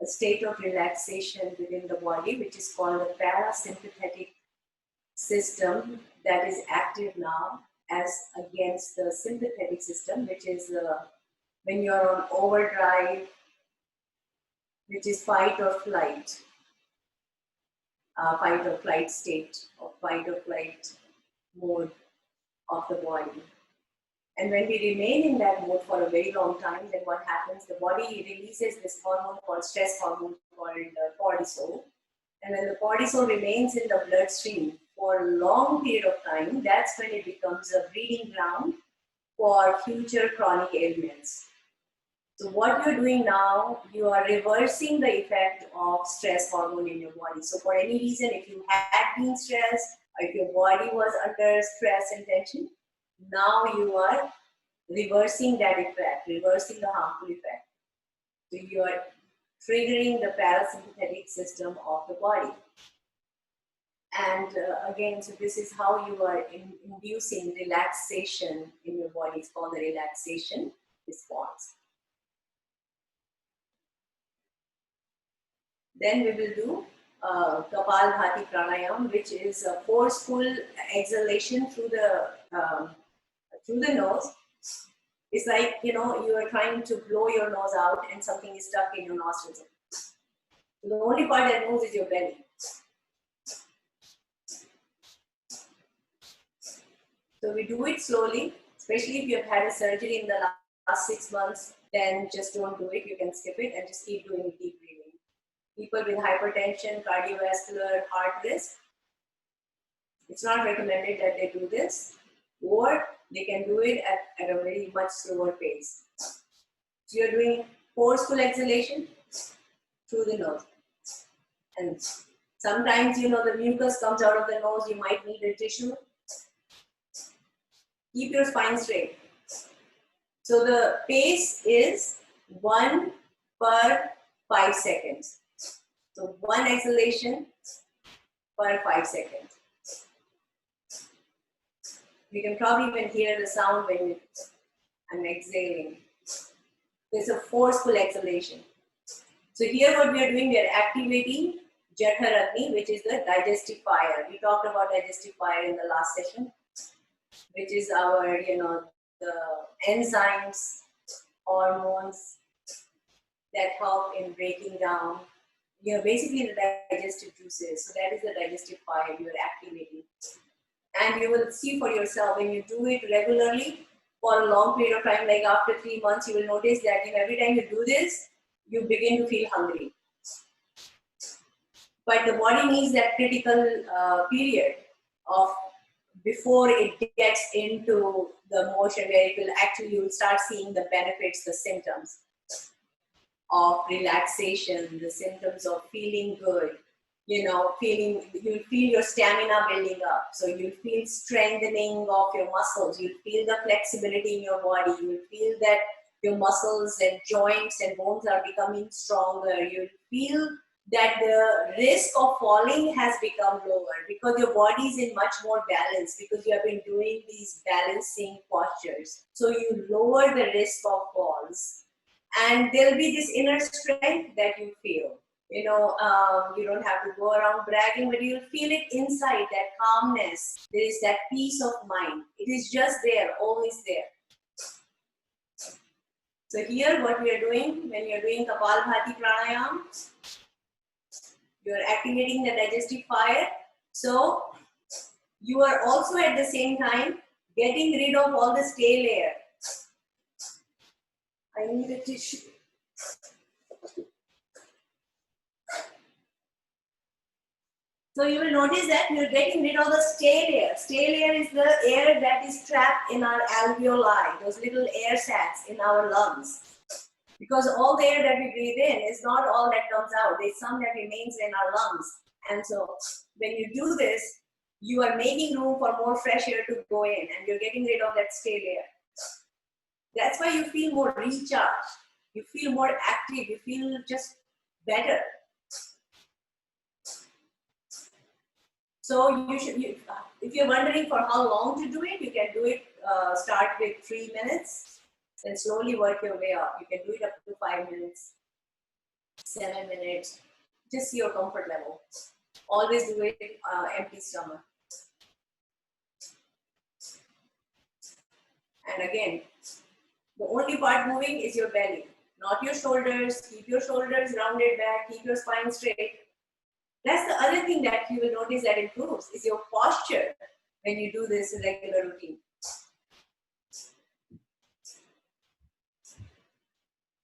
a state of relaxation within the body, which is called the parasympathetic system, that is active now, as against the sympathetic system, which is when you're on overdrive, which is fight or flight. fight or flight state or fight or flight mode of the body. And when we remain in that mode for a very long time, then what happens? The body releases this hormone called stress hormone called cortisol. And when the cortisol remains in the bloodstream for a long period of time, that's when it becomes a breeding ground for future chronic ailments. So what you're doing now, you are reversing the effect of stress hormone in your body. So for any reason, if you had been stressed, or if your body was under stress and tension, now you are reversing that effect, reversing the harmful effect. So you are triggering the parasympathetic system of the body. And again, so this is how you are inducing relaxation in your body. It's called the relaxation response. Then we will do Kapalbhati Pranayam, which is a forceful exhalation through the nose. It's like, you know, you are trying to blow your nose out and something is stuck in your nostrils. So the only part that moves is your belly. So we do it slowly, especially if you have had a surgery in the last 6 months, then just don't do it. You can skip it and just keep doing deep breathing. People with hypertension, cardiovascular, heart risk, it's not recommended that they do this, or they can do it at a very much slower pace. So you're doing forceful exhalation through the nose. And sometimes, you know, the mucus comes out of the nose, you might need a tissue. Keep your spine straight. So the pace is 1 per 5 seconds. So 1 exhalation per 5 seconds. You can probably even hear the sound when I'm exhaling. There's a forceful exhalation. So here what we are doing, we are activating Jatharagni, which is the digestive fire. We talked about digestive fire in the last session, which is our, you know, the enzymes, hormones that help in breaking down, you know, basically the digestive juices. So that is the digestive fire you are activating. And you will see for yourself when you do it regularly for a long period of time, like after 3 months, you will notice that, you know, every time you do this, you begin to feel hungry. But the body needs that critical period of before it gets into the motion where it will actually, you will start seeing the benefits, the symptoms of relaxation, the symptoms of feeling good, you know, you'll feel your stamina building up. So you'll feel strengthening of your muscles. You'll feel the flexibility in your body. You'll feel that your muscles and joints and bones are becoming stronger. You'll feel that the risk of falling has become lower because your body is in much more balance because you have been doing these balancing postures. So you lower the risk of falls. And there'll be this inner strength that you feel. You know, you don't have to go around bragging, but you'll feel it inside, that calmness. There is that peace of mind. It is just there, always there. So here what we are doing, when you're doing Kapalbhati Pranayam, you're activating the digestive fire. So you are also at the same time getting rid of all the stale air. I need a tissue. So you will notice that you're getting rid of the stale air. Stale air is the air that is trapped in our alveoli, those little air sacs in our lungs. Because all the air that we breathe in is not all that comes out. There's some that remains in our lungs. And so when you do this, you are making room for more fresh air to go in and you're getting rid of that stale air. That's why you feel more recharged. You feel more active. You feel just better. So if you're wondering for how long to do it, you can do it, start with 3 minutes, then slowly work your way up. You can do it up to 5 minutes, 7 minutes, just your comfort level. Always do it empty stomach. And again, the only part moving is your belly, not your shoulders. Keep your shoulders rounded back, keep your spine straight. That's the other thing that you will notice that improves is your posture when you do this regular routine.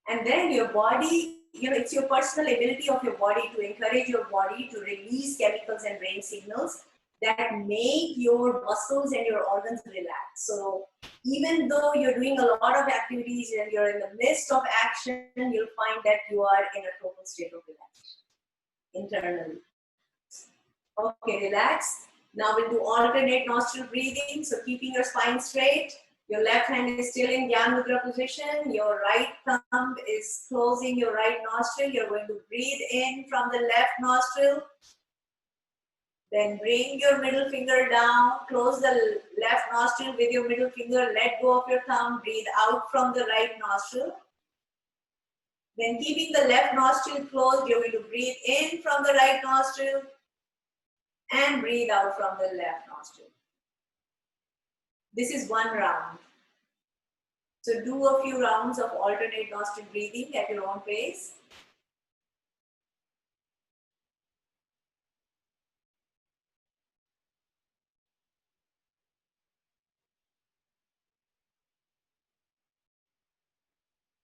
And then your body, it's your personal ability of your body to encourage your body to release chemicals and brain signals that make your muscles and your organs relax. So even though you're doing a lot of activities and you're in the midst of action, you'll find that you are in a total state of relaxation internally. Okay, relax. Now we'll do alternate nostril breathing. So keeping your spine straight. Your left hand is still in Gyan Mudra position. Your right thumb is closing your right nostril. You're going to breathe in from the left nostril. Then bring your middle finger down. Close the left nostril with your middle finger. Let go of your thumb. Breathe out from the right nostril. Then keeping the left nostril closed, you're going to breathe in from the right nostril and breathe out from the left nostril. This is one round. So do a few rounds of alternate nostril breathing at your own pace.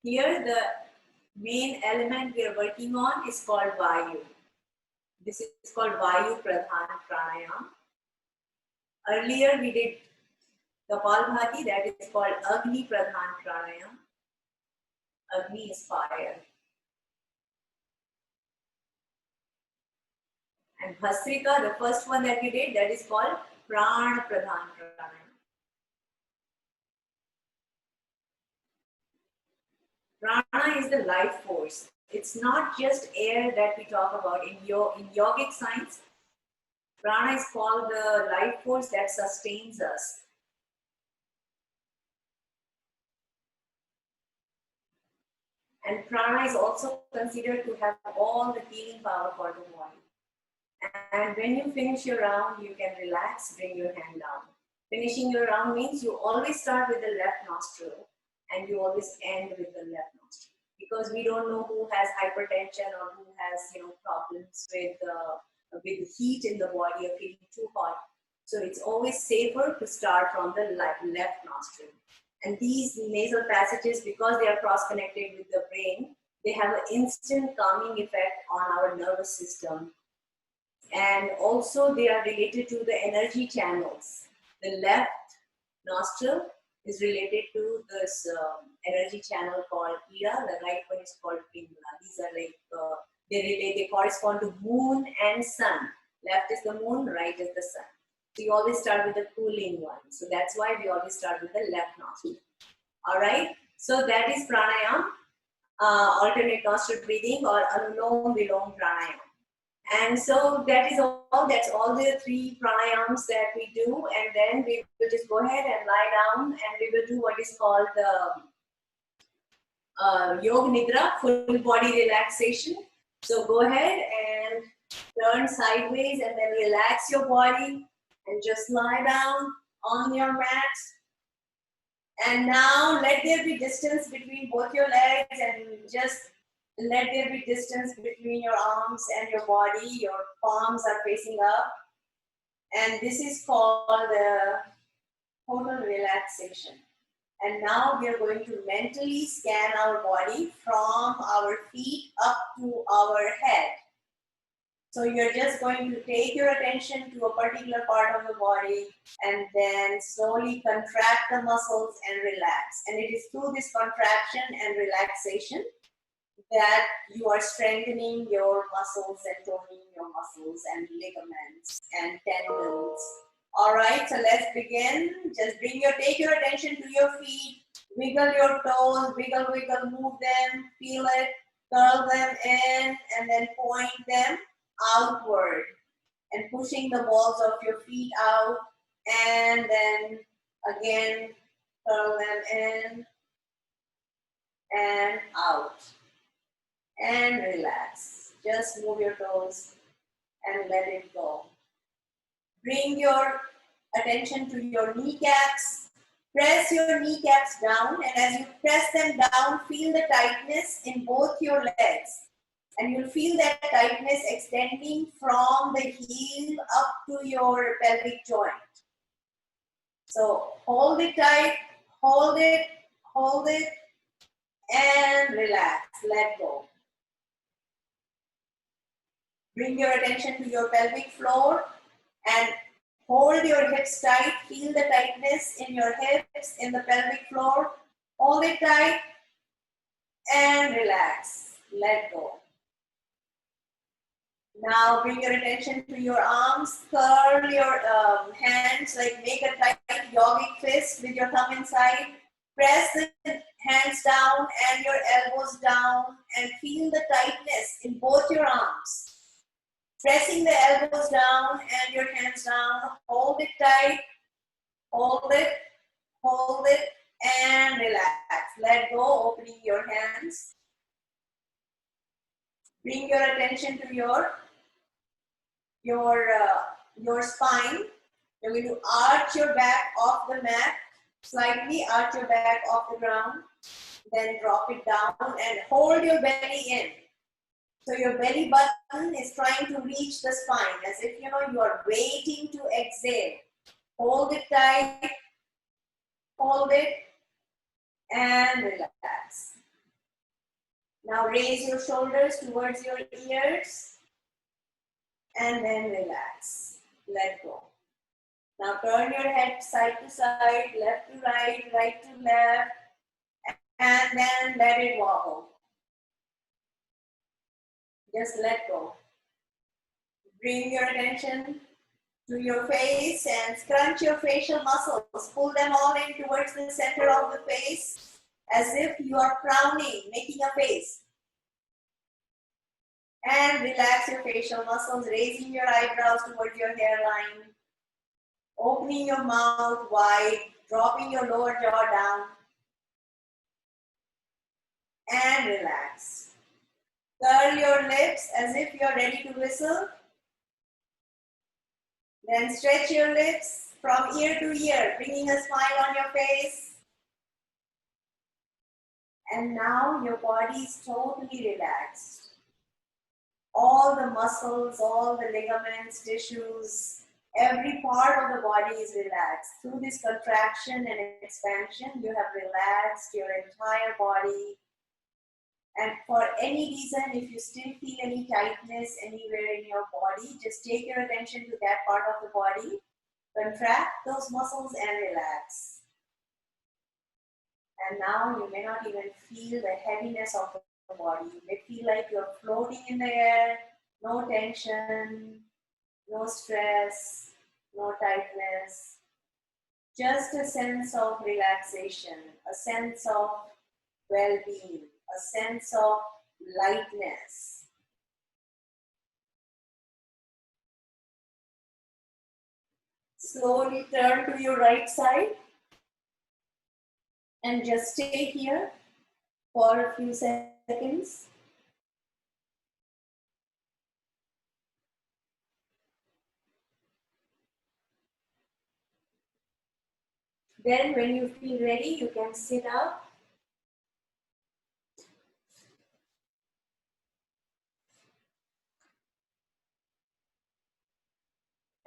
Here the main element we are working on is called Vayu. This is called Vayu Pradhan Pranayam. Earlier we did Kapalbhati, that is called Agni Pradhan Pranayam. Agni is fire. And Bhasrika, the first one that we did, that is called Prana Pradhan Pranayam. Prana is the life force. It's not just air that we talk about. In yogic science, prana is called the life force that sustains us. And prana is also considered to have all the healing power for the body. And when you finish your round, you can relax, bring your hand down. Finishing your round means you always start with the left nostril and you always end with the left nostril. Because we don't know who has hypertension or who has problems with heat in the body or feeling too hot. So it's always safer to start from the left nostril. And these nasal passages, because they are cross-connected with the brain, they have an instant calming effect on our nervous system. And also they are related to the energy channels. The left nostril is related to this energy channel called Ida. The right one is called Pingala. These are like, they correspond to moon and sun. Left is the moon, right is the sun. So you always start with the cooling one. So that's why we always start with the left nostril. All right. So that is pranayam, alternate nostril breathing or Anulom Vilom pranayam. And so that's all the 3 pranayams that we do, and then we will just go ahead and lie down and we will do what is called the Yoga Nidra, full body relaxation. So go ahead and turn sideways and then relax your body and just lie down on your mat. And now let there be distance between both your legs and just let there be distance between your arms and your body. Your palms are facing up. And this is called the total relaxation. And now we are going to mentally scan our body from our feet up to our head. So you're just going to take your attention to a particular part of the body and then slowly contract the muscles and relax. And it is through this contraction and relaxation that you are strengthening your muscles and toning your muscles and ligaments and tendons. All right, so let's begin. Just take your attention to your feet, wiggle your toes, wiggle, move them, feel it, curl them in, and then point them outward and pushing the balls of your feet out, and then again curl them in and out. And relax. Just move your toes and let it go. Bring your attention to your kneecaps. Press your kneecaps down, and as you press them down, feel the tightness in both your legs. And you'll feel that tightness extending from the heel up to your pelvic joint. So hold it tight, hold it, and relax, let go. Bring your attention to your pelvic floor and hold your hips tight. Feel the tightness in your hips, in the pelvic floor. Hold it tight and relax, let go. Now bring your attention to your arms, curl your hands, like make a tight yogic fist with your thumb inside. Press the hands down and your elbows down and feel the tightness in both your arms. Pressing the elbows down and your hands down, hold it tight, hold it, and relax. Let go, opening your hands. Bring your attention to your spine. You're going to arch your back off the mat, slightly arch your back off the ground, then drop it down and hold your belly in. So your belly button is trying to reach the spine as if you are waiting to exhale. Hold it tight, hold it, and relax. Now raise your shoulders towards your ears and then relax. Let go. Now turn your head side to side, left to right, right to left, and then let it wobble. Just let go. Bring your attention to your face and scrunch your facial muscles. Pull them all in towards the center of the face as if you are frowning, making a face. And relax your facial muscles, raising your eyebrows towards your hairline. Opening your mouth wide, dropping your lower jaw down. And relax. Curl your lips as if you're ready to whistle. Then stretch your lips from ear to ear, bringing a smile on your face. And now your body is totally relaxed. All the muscles, all the ligaments, tissues, every part of the body is relaxed. Through this contraction and expansion, you have relaxed your entire body. And for any reason, if you still feel any tightness anywhere in your body, just take your attention to that part of the body, contract those muscles and relax. And now you may not even feel the heaviness of the body. You may feel like you're floating in the air, no tension, no stress, no tightness. Just a sense of relaxation, a sense of well-being, a sense of lightness. Slowly turn to your right side and just stay here for a few seconds. Then when you feel ready, you can sit up.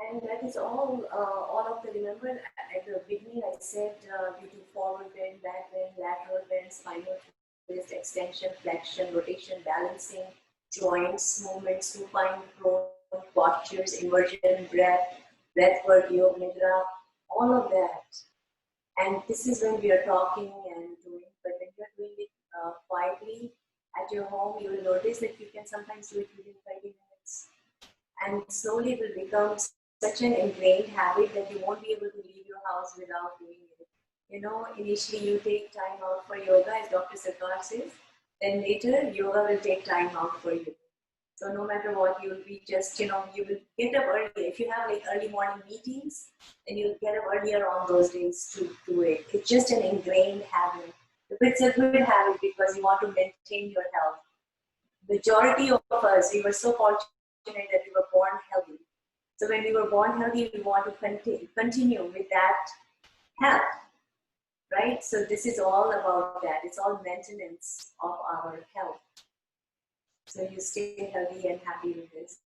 And that is all of the, remember at the beginning I said we do forward bend, back bend, lateral bend, spinal twist, extension, flexion, rotation, balancing, joints, movements, supine, prone, postures, inversion, breath work, yoga nidra, all of that. And this is when we are talking and doing, but when you are doing it quietly at your home, you will notice that you can sometimes do it within 30 minutes. And slowly it will become such an ingrained habit that you won't be able to leave your house without doing it. Initially you take time out for yoga, as Dr. Sarkar says, then later yoga will take time out for you. So no matter what, you'll be just, you will get up early. If you have like early morning meetings, then you'll get up earlier on those days to do it. It's just an ingrained habit. It's a good habit because you want to maintain your health. Majority of us, we were so fortunate that we were born healthy. So when we were born healthy, we want to continue with that health, right? So this is all about that. It's all maintenance of our health. So you stay healthy and happy with this.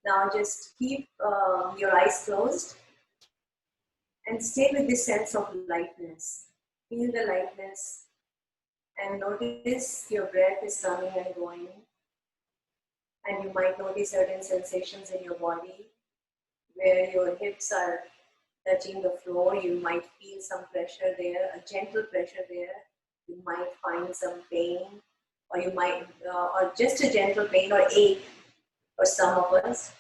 Now just keep your eyes closed and stay with this sense of lightness. Feel the lightness and notice your breath is coming and going. And you might notice certain sensations in your body where your hips are touching the floor. You might feel some pressure there, a gentle pressure there. You might find some pain, or you might, or just a gentle pain or ache for some of us.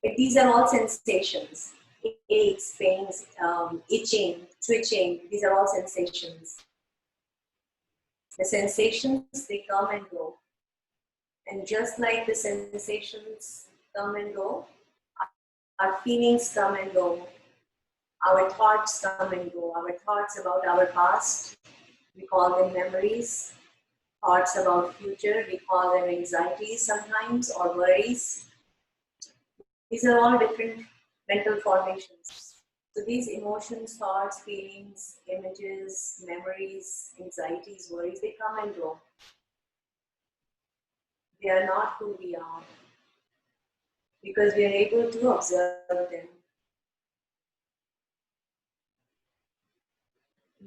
But these are all sensations. Aches, pains, itching, twitching, these are all sensations. The sensations, they come and go. And just like the sensations come and go, our feelings come and go. Our thoughts come and go. Our thoughts about our past, we call them memories. Thoughts about future, we call them anxieties sometimes or worries. These are all different mental formations. So these emotions, thoughts, feelings, images, memories, anxieties, worries, they come and go. They are not who we are because we are able to observe them.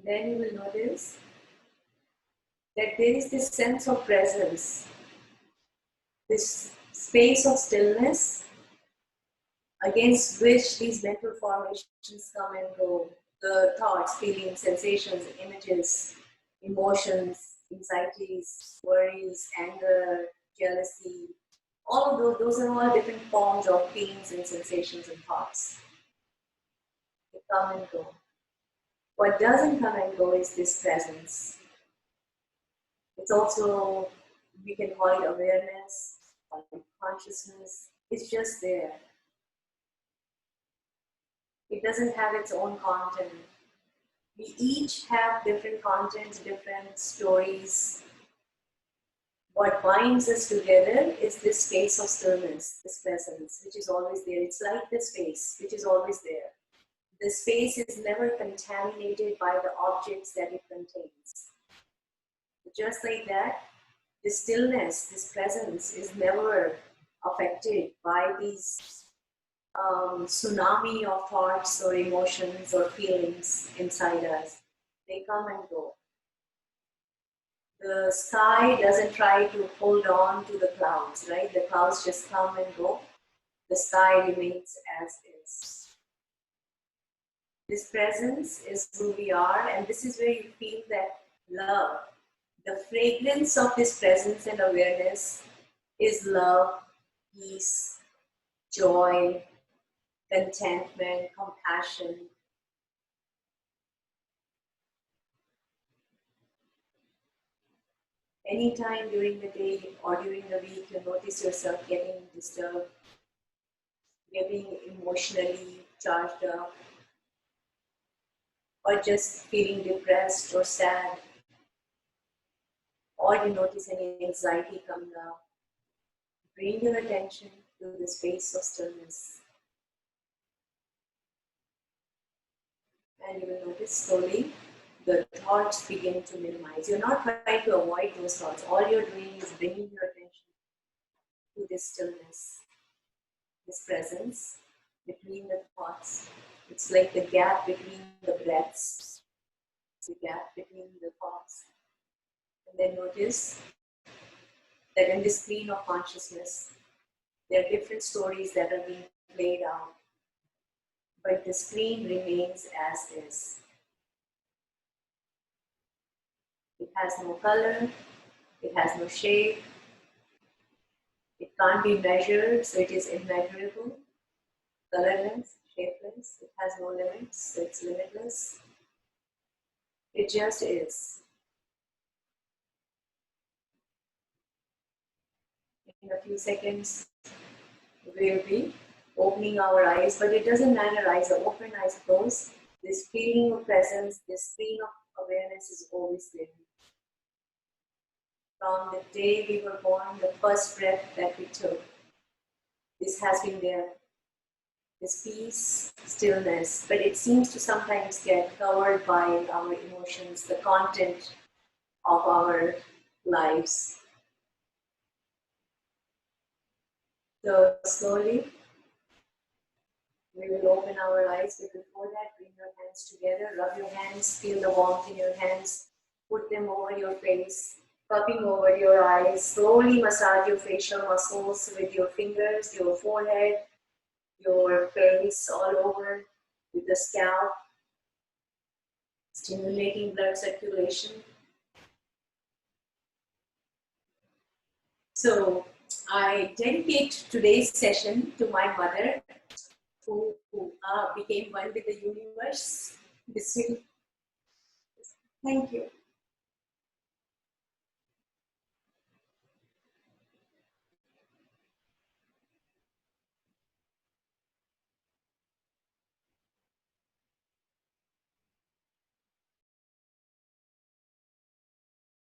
Then you will notice that there is this sense of presence, this space of stillness against which these mental formations come and go. The thoughts, feelings, sensations, images, emotions, anxieties, worries, anger, jealousy, all of those are all different forms of feelings and sensations and thoughts. They come and go. What doesn't come and go is this presence. It's also, we can call it awareness, or consciousness. It's just there. It doesn't have its own content. We each have different contents, different stories. What binds us together is this space of stillness, this presence, which is always there. It's like the space, which is always there. The space is never contaminated by the objects that it contains. Just like that, the stillness, this presence is never affected by these tsunami of thoughts or emotions or feelings inside us. They come and go. The sky doesn't try to hold on to the clouds, right? The clouds just come and go. The sky remains as is. This presence is who we are, and this is where you feel that love. The fragrance of this presence and awareness is love, peace, joy, contentment, compassion. Anytime during the day or during the week you notice yourself getting disturbed, getting emotionally charged up, or just feeling depressed or sad, or you notice any anxiety coming up, bring your attention to the space of stillness. And you will notice slowly the thoughts begin to minimize. You're not trying to avoid those thoughts. All you're doing is bringing your attention to this stillness, this presence between the thoughts. It's like the gap between the breaths, the gap between the thoughts. And then notice that in this screen of consciousness, there are different stories that are being played out, but the screen remains as is. It has no color, it has no shape, it can't be measured, so it is immeasurable, colorless, shapeless, it has no limits, so it's limitless. It just is. In a few seconds, we'll be opening our eyes, but it doesn't matter, eyes are open, eyes closed. This feeling of presence, this feeling of awareness is always there. From the day we were born, the first breath that we took, this has been there. This peace, stillness, but it seems to sometimes get covered by our emotions, the content of our lives. So slowly, we will open our eyes, but before that, bring your hands together, rub your hands, feel the warmth in your hands, put them over your face, cupping over your eyes, slowly massage your facial muscles with your fingers, your forehead, your face, all over, with the scalp, stimulating blood circulation. So I dedicate today's session to my mother, who became one with the universe. Thank you.